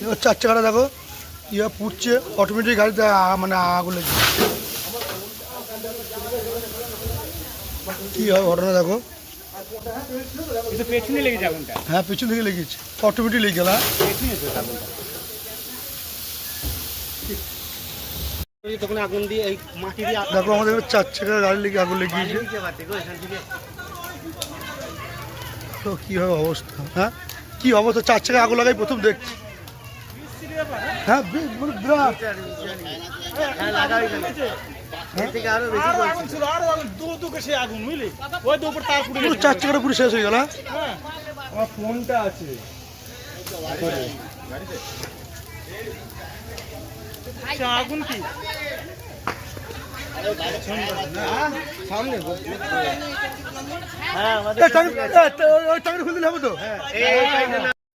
এবার 4 চাকাটা দেখো কীভাবে পুড়ছে, অটোমেটিক গাড়িতে মানে আগুন লেগে কী হয় ঘটনা দেখো। পেছনে লেগেছে আগুনটা। হ্যাঁ পেছন থেকে লেগেছে, অটোমেটিক লেগে গেল। পেছনে তো আগুনটা। তখন আগুন দিয়ে এই মাটি দিয়ে দেখো আমাদের 4 চাকার গাড়ি লেগে আগুন লেগেছে। তো কী হবে অবস্থা, হ্যাঁ কী অবস্থা, 4 চাকায় আগুন লাগাই প্রথম দেখছি। হ্যাঁ বিরাট। পুরো 4 চাকাটা পুরো শেষ হয়ে গেল। আমার ফোনটা আছে আগুন কি সামনে টাকা খুলে দিলে হবে তো।